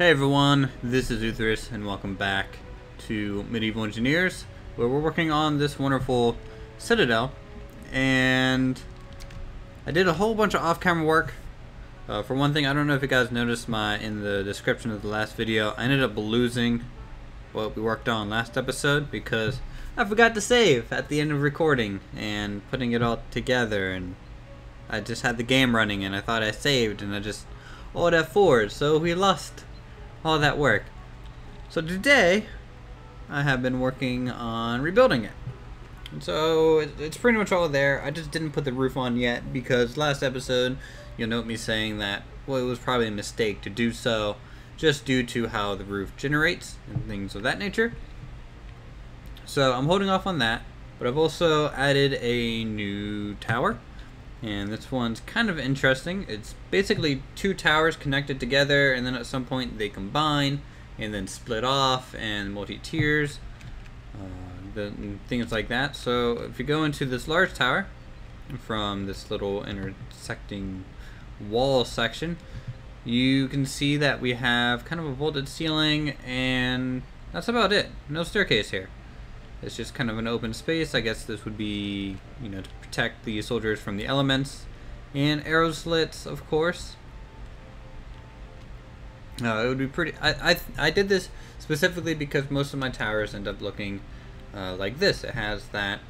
Hey everyone, this is Uthris and welcome back to Medieval Engineers, where we're working on this wonderful Citadel. And I did a whole bunch of off-camera work. For one thing, I don't know if you guys noticed in the description of the last video, I ended up losing what we worked on last episode because I forgot to save at the end of recording and putting it all together, and I just had the game running and I thought I saved and I just Alt F4, so we lost all that work. So today I have been working on rebuilding it, and so it's pretty much all there. I just didn't put the roof on yet because last episode you'll note me saying that, well, it was probably a mistake to do so just due to how the roof generates and things of that nature. So I'm holding off on that, but I've also added a new tower, and this one's kind of interesting. It's basically two towers connected together, and then at some point they combine and then split off and multi-tiers, things like that. So if you go into this large tower from this little intersecting wall section, you can see that we have kind of a vaulted ceiling, and that's about it. No staircase here. It's just kind of an open space. I guess this would be, to protect the soldiers from the elements. And arrow slits, of course. It would be pretty... I did this specifically because most of my towers end up looking like this. It has that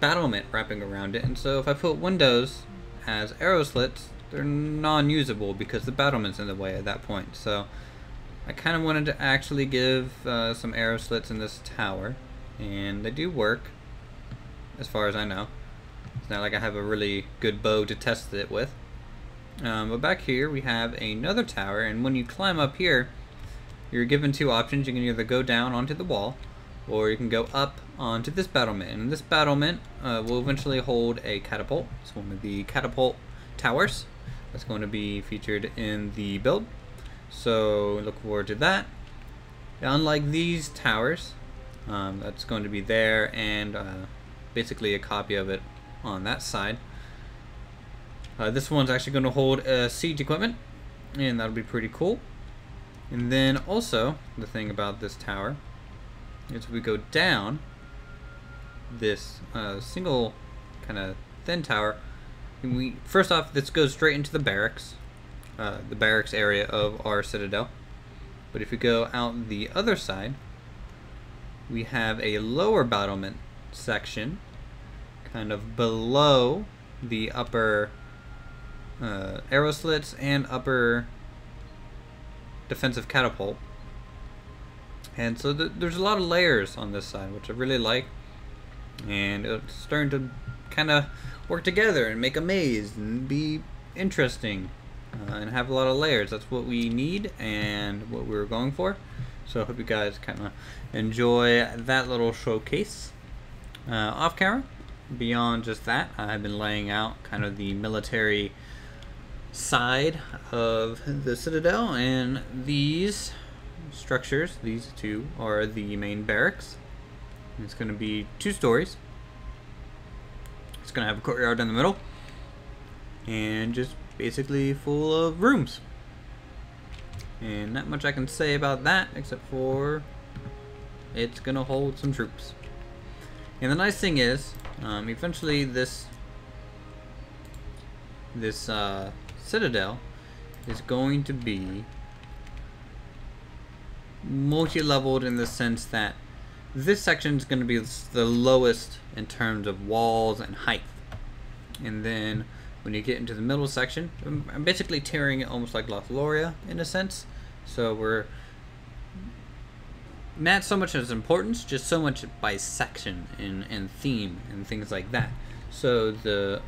battlement wrapping around it. And so if I put windows as arrow slits, they're non-usable because the battlement's in the way at that point. So I kind of wanted to actually give some arrow slits in this tower, and they do work as far as I know. It's not like I have a really good bow to test it with. But back here we have another tower, and when you climb up here, you're given two options. You can either go down onto the wall, or you can go up onto this battlement. And this battlement will eventually hold a catapult. It's one of the catapult towers that's going to be featured in the build. So look forward to that. Unlike these towers, that's going to be there, and basically a copy of it on that side. This one's actually going to hold siege equipment, and that'll be pretty cool. And then also, the thing about this tower is we go down this single kind of thin tower, and first off, this goes straight into the barracks. The barracks area of our citadel. But if we go out the other side, we have a lower battlement section kind of below the upper arrow slits and upper defensive catapult. And so there's a lot of layers on this side, which I really like, and it's starting to kind of work together and make a maze and be interesting. And have a lot of layers. That's what we need and what we were going for. So I hope you guys kind of enjoy that little showcase. Off camera, beyond just that, I've been laying out kind of the military side of the Citadel, and these structures, these two, are the main barracks. It's going to be 2 stories. It's going to have a courtyard in the middle, and just basically full of rooms. And not much I can say about that except for it's gonna hold some troops. And the nice thing is, eventually this citadel is going to be multi-leveled in the sense that this section is going to be the lowest in terms of walls and height, and then when you get into the middle section, I'm basically tearing it almost like Lothloria in a sense. So we're not so much as importance, just so much by section and theme and things like that. So the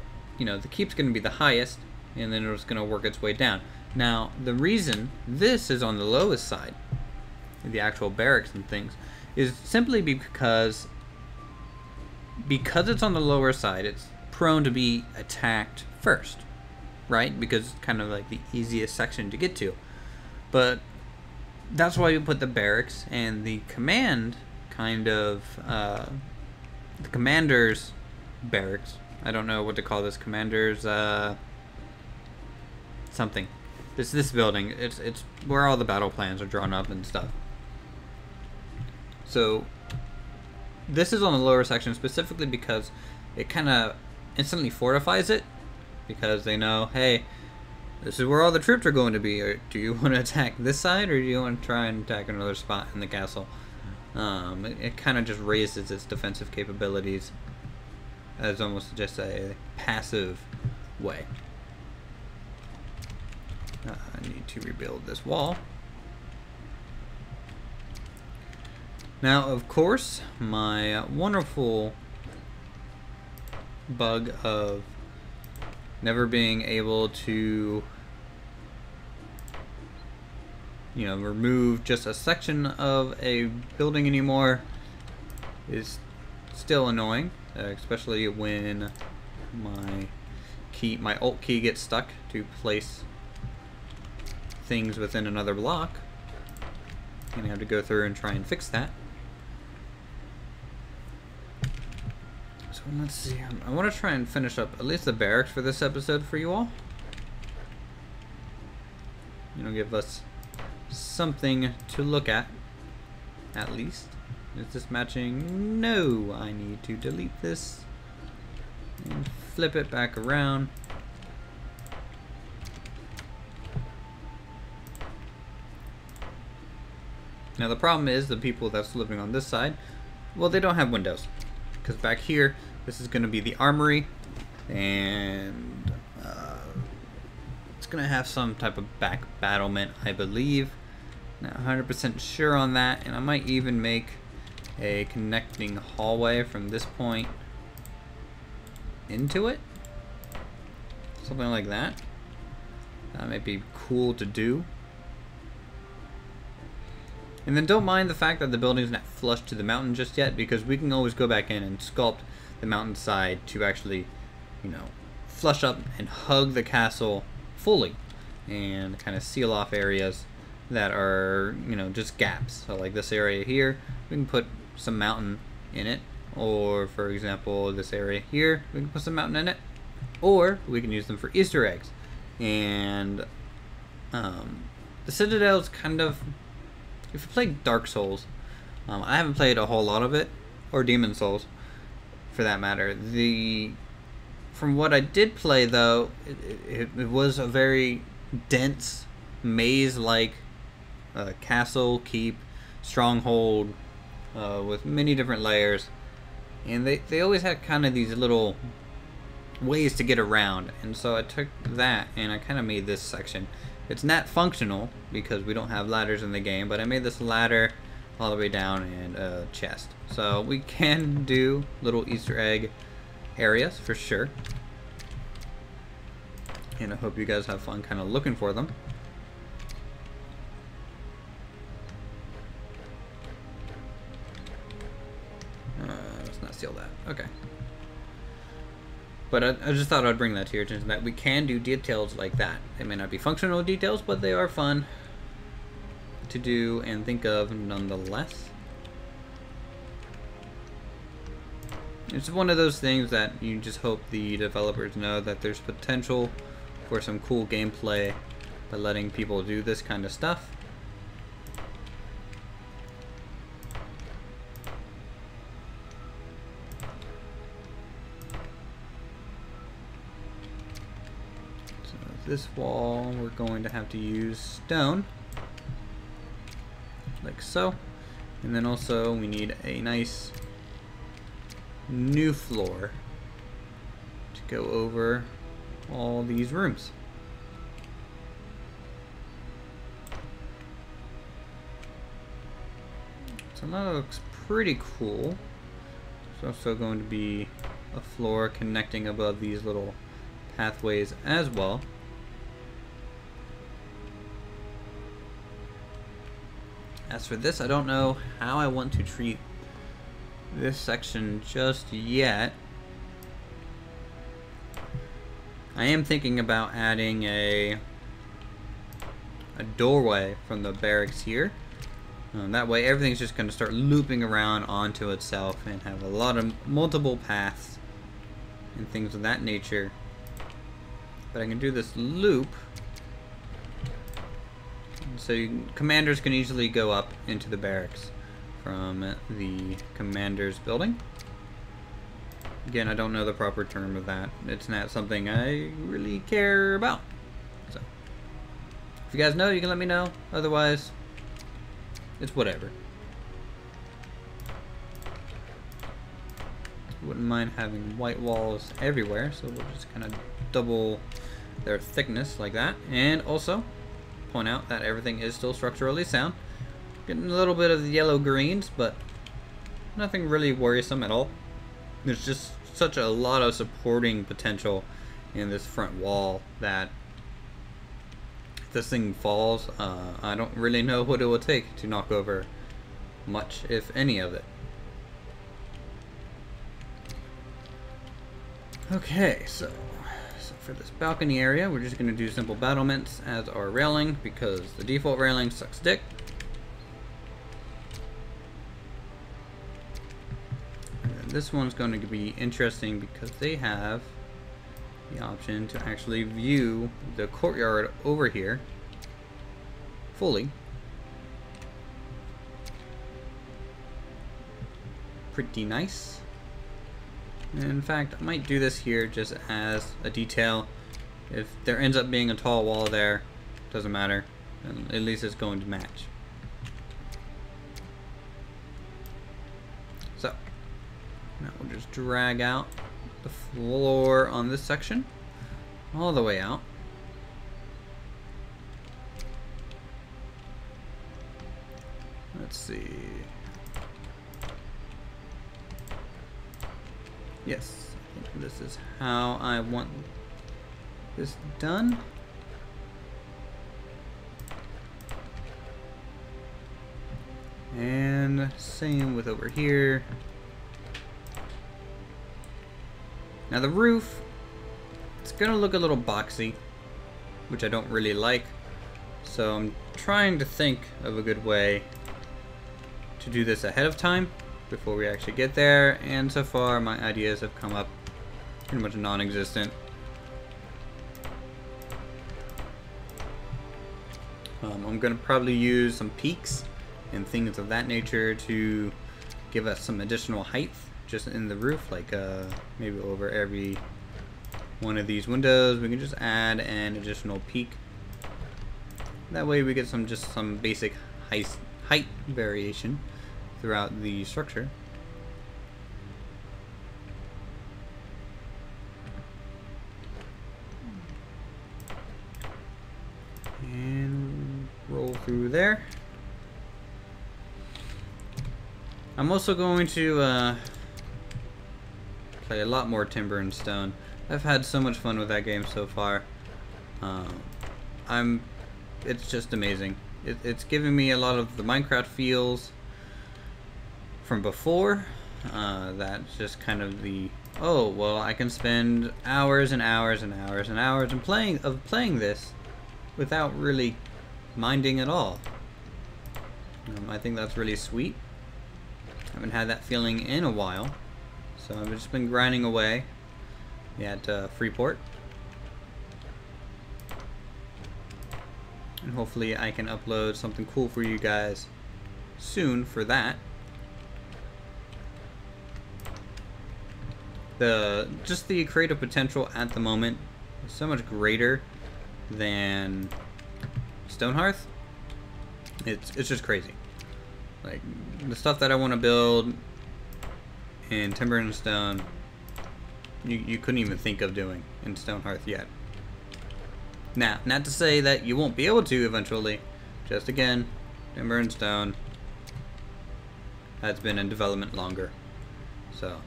keep's going to be the highest, and then it's going to work its way down. Now the reason this is on the lowest side, the actual barracks and things, is simply because it's on the lower side, it's prone to be attacked first, right? Because it's kind of like the easiest section to get to. But that's why we put the barracks and the command kind of the commander's barracks. I don't know what to call this. Commander's something. this building. It's where all the battle plans are drawn up and stuff. So this is on the lower section specifically because it kind of instantly fortifies it, because they know, hey, this is where all the troops are going to be. Or do you want to attack this side, or do you want to try and attack another spot in the castle? It kind of just raises its defensive capabilities as almost just a passive way. I need to rebuild this wall. Now, of course, my wonderful bug of never being able to, you know, remove just a section of a building anymore is still annoying, especially when my Alt key gets stuck to place things within another block, and I have to go through and try and fix that. So let's see, I want to try and finish up at least the barracks for this episode for you all. You know, give us something to look at least. Is this matching? No, I need to delete this and flip it back around. Now the problem is the people that's living on this side, well, they don't have windows, because back here this is going to be the armory, and it's going to have some type of back battlement, I believe. Not 100% sure on that, and I might even make a connecting hallway from this point into it, something like that. That might be cool to do. And then don't mind the fact that the building's not flush to the mountain just yet, because we can always go back in and sculpt the mountainside to actually, you know, flush up and hug the castle fully and kind of seal off areas that are, you know, just gaps. So like this area here, we can put some mountain in it, or for example this area here, we can put some mountain in it, or we can use them for Easter eggs. And the Citadel's kind of, if you play Dark Souls, I haven't played a whole lot of it, or Demon Souls for that matter. From what I did play though, it was a very dense maze-like castle, keep, stronghold with many different layers, and they always had kind of these little ways to get around, and so I took that and I kind of made this section. It's not functional because we don't have ladders in the game, but I made this ladder all the way down and a chest. So we can do little Easter egg areas for sure. And I hope you guys have fun kind of looking for them. Let's not steal that. Okay. But I just thought I'd bring that to your attention, that we can do details like that. They may not be functional details, but they are fun to do and think of nonetheless. It's one of those things that you just hope the developers know that there's potential for some cool gameplay by letting people do this kind of stuff. This wall we're going to have to use stone, like so, and then also we need a nice new floor to go over all these rooms. So that looks pretty cool. There's also going to be a floor connecting above these little pathways as well. As for this, I don't know how I want to treat this section just yet. I am thinking about adding a doorway from the barracks here. That way everything's just going to start looping around onto itself and have a lot of multiple paths and things of that nature. But I can do this loop So commanders can easily go up into the barracks from the commander's building. Again, I don't know the proper term of that. It's not something I really care about. So, if you guys know, you can let me know. Otherwise, it's whatever. Wouldn't mind having white walls everywhere, so we'll just kind of double their thickness like that. And also, point out that everything is still structurally sound. Getting a little bit of the yellow greens, but nothing really worrisome at all. There's just such a lot of supporting potential in this front wall that if this thing falls, I don't really know what it will take to knock over much, if any of it. Okay, so for this balcony area, we're just going to do simple battlements as our railing because the default railing sucks dick. This one's going to be interesting because they have the option to actually view the courtyard over here fully. Pretty nice. And in fact, I might do this here just as a detail. If there ends up being a tall wall there, doesn't matter. At least it's going to match. So now we'll just drag out the floor on this section all the way out. Let's see. Yes, I think this is how I want this done. And same with over here. Now the roof, it's gonna look a little boxy, which I don't really like. So I'm trying to think of a good way to do this ahead of time before we actually get there. And so far my ideas have come up pretty much non-existent. I'm gonna probably use some peaks and things of that nature to give us some additional height just in the roof, like maybe over every one of these windows we can just add an additional peak. That way we get some basic height variation throughout the structure. And roll through there. I'm also going to play a lot more Timber and Stone. I've had so much fun with that game so far. It's just amazing. It's giving me a lot of the Minecraft feels from before. That's just kind of the, oh well, I can spend hours and hours and hours and hours in playing this without really minding at all. I think that's really sweet. I haven't had that feeling in a while, so I've just been grinding away at Freeport, and hopefully I can upload something cool for you guys soon for that. Just the creative potential at the moment is so much greater than Stonehearth. It's just crazy. Like the stuff that I want to build in Timber and Stone, you couldn't even think of doing in Stonehearth yet. Now, not to say that you won't be able to eventually. Just again, Timber and Stone has been in development longer. So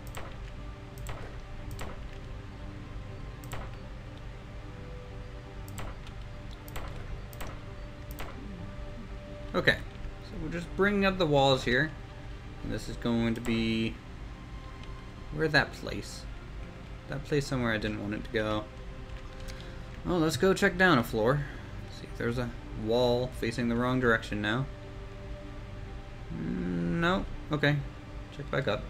okay, so we're just bringing up the walls here, and this is going to be, where's that place? That place somewhere I didn't want it to go. Oh, let's go check down a floor. See if there's a wall facing the wrong direction now. No, okay, check back up.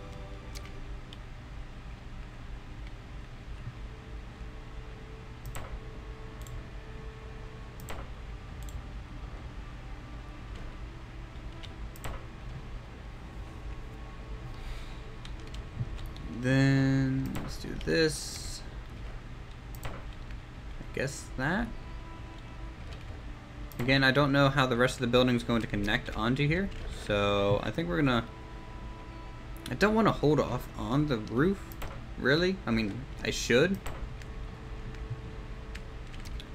this. I guess that. Again, I don't know how the rest of the building is going to connect onto here, so I think we're gonna. I don't want to hold off on the roof, really. I mean, I should,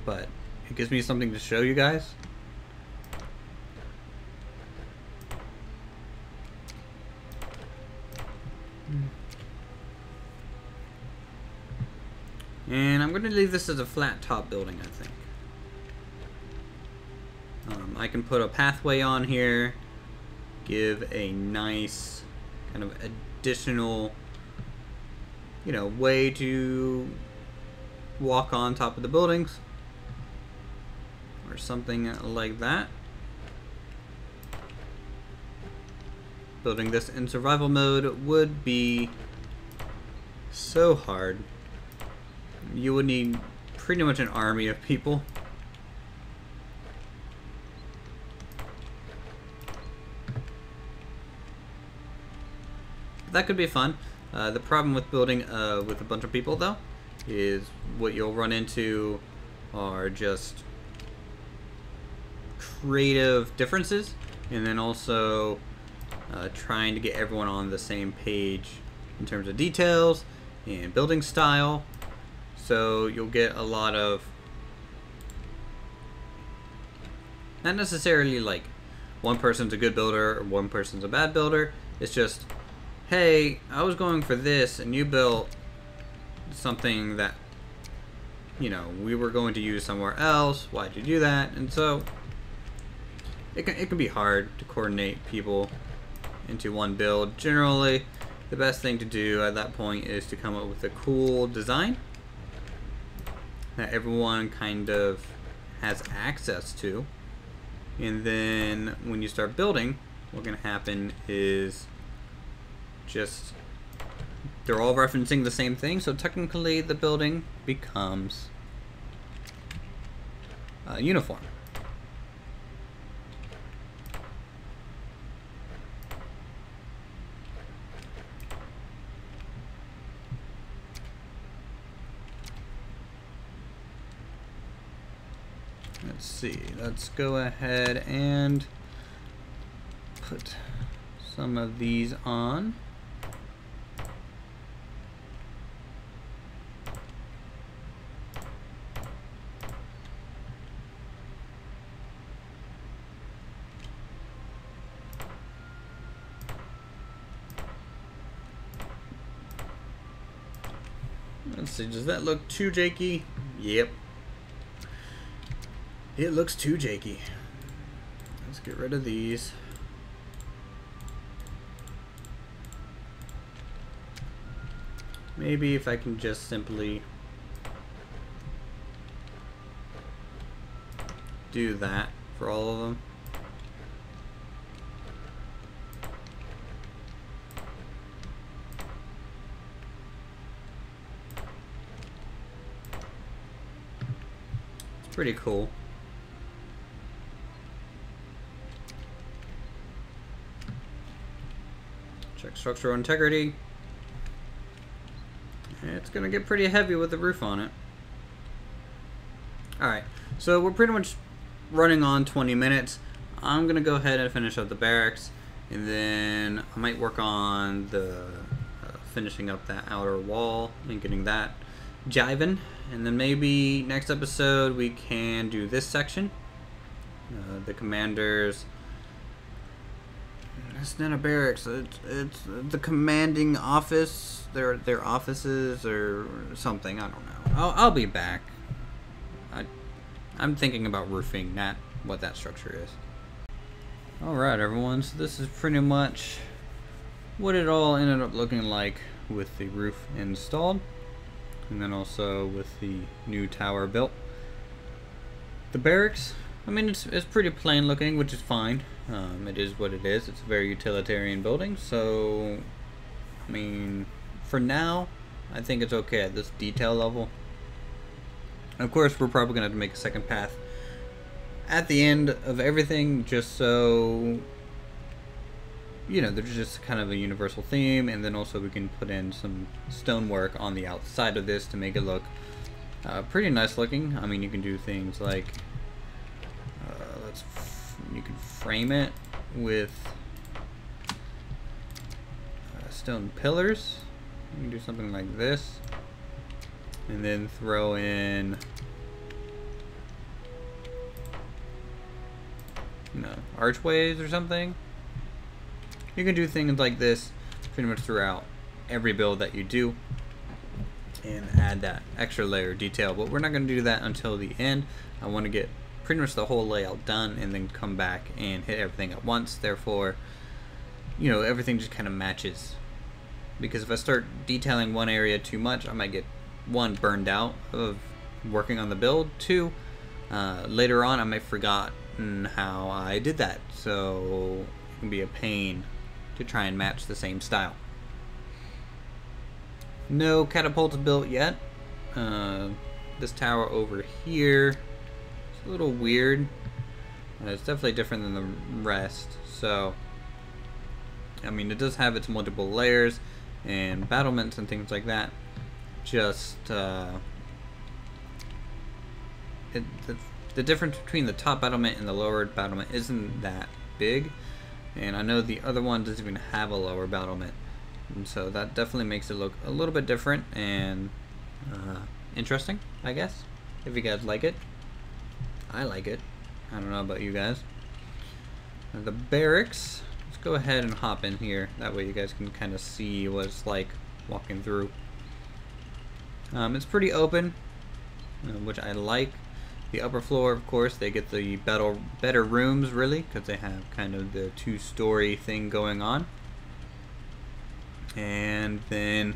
but it gives me something to show you guys. And I'm going to leave this as a flat top building, I think. I can put a pathway on here, give a nice kind of additional, you know, way to walk on top of the buildings, or something like that. Building this in survival mode would be so hard. You would need pretty much an army of people. That could be fun. The problem with building with a bunch of people, though, is what you'll run into are just creative differences, and then also trying to get everyone on the same page in terms of details and building style. So you'll get a lot of, not necessarily like one person's a good builder or one person's a bad builder. It's just, hey, I was going for this and you built something that, you know, we were going to use somewhere else. Why'd you do that? And so it can be hard to coordinate people into one build. Generally, the best thing to do at that point is to come up with a cool design that everyone kind of has access to. And then when you start building, what's going to happen is just they're all referencing the same thing, so technically the building becomes uniform. Let's see, let's go ahead and put some of these on. Let's see, does that look too janky? Yep. It looks too janky. Let's get rid of these. Maybe if I can just simply do that for all of them. It's pretty cool. Check structural integrity. It's gonna get pretty heavy with the roof on it. Alright, so we're pretty much running on 20 minutes. I'm gonna go ahead and finish up the barracks, and then I might work on the finishing up that outer wall and getting that jiving. And then maybe next episode we can do this section. The commanders. It's not a barracks. It's the commanding office. Their offices or something. I don't know. I'll be back. I'm thinking about roofing, not what that structure is. All right, everyone. So this is pretty much what it all ended up looking like with the roof installed, and then also with the new tower built. The barracks. I mean, it's pretty plain looking, which is fine. It is what it is. It's a very utilitarian building, so I mean, for now, I think it's okay at this detail level. Of course, we're probably gonna have to make a second path at the end of everything, just so you know, there's just kind of a universal theme, and then also we can put in some stonework on the outside of this to make it look pretty nice looking. I mean, you can do things like you can frame it with stone pillars. You can do something like this, and then throw in, you know, archways or something. You can do things like this pretty much throughout every build that you do and add that extra layer of detail, but we're not going to do that until the end. I want to get pretty much the whole layout done and then come back and hit everything at once. Therefore, you know, everything just kind of matches, because if I start detailing one area too much, I might get, one, burned out of working on the build, two, later on I might have forgotten how I did that, so it can be a pain to try and match the same style. No catapults built yet. This tower over here is a little weird. It's definitely different than the rest, so I mean, it does have its multiple layers and battlements and things like that. Just the difference between the top battlement and the lower battlement isn't that big, and I know the other one doesn't even have a lower battlement, and so that definitely makes it look a little bit different and interesting, I guess, if you guys like it. I like it. I don't know about you guys. The barracks, let's go ahead and hop in here, that way you guys can kind of see what it's like walking through. It's pretty open, which I like. The upper floor, of course, they get the better rooms, really, because they have kind of the two-story thing going on. And then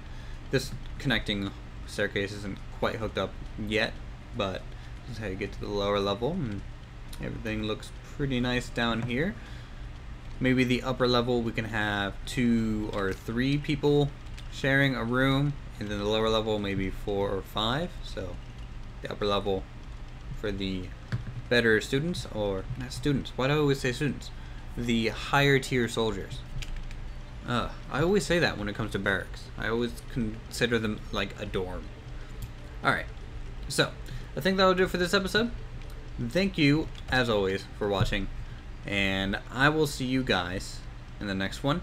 this connecting staircase isn't quite hooked up yet, but this is how you get to the lower level, and everything looks pretty nice down here. Maybe the upper level we can have 2 or 3 people sharing a room, and then the lower level maybe 4 or 5. So the upper level for the better students, or not students, why do I always say students? The higher tier soldiers. I always say that when it comes to barracks. I always consider them like a dorm. Alright, so I think that'll do it for this episode. Thank you, as always, for watching, and I will see you guys in the next one.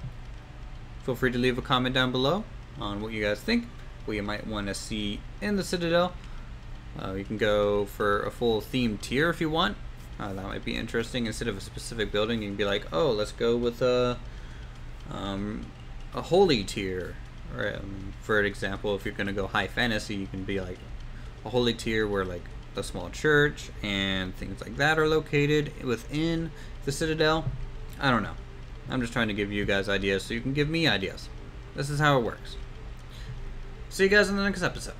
Feel free to leave a comment down below on what you guys think, what you might want to see in the Citadel. You can go for a full themed tier if you want. That might be interesting. Instead of a specific building, you can be like, oh, let's go with a holy tier. Or, for example, if you're going to go high fantasy, you can be like a holy tier where like a small church and things like that are located within the Citadel. I don't know. I'm just trying to give you guys ideas so you can give me ideas. This is how it works. See you guys in the next episode.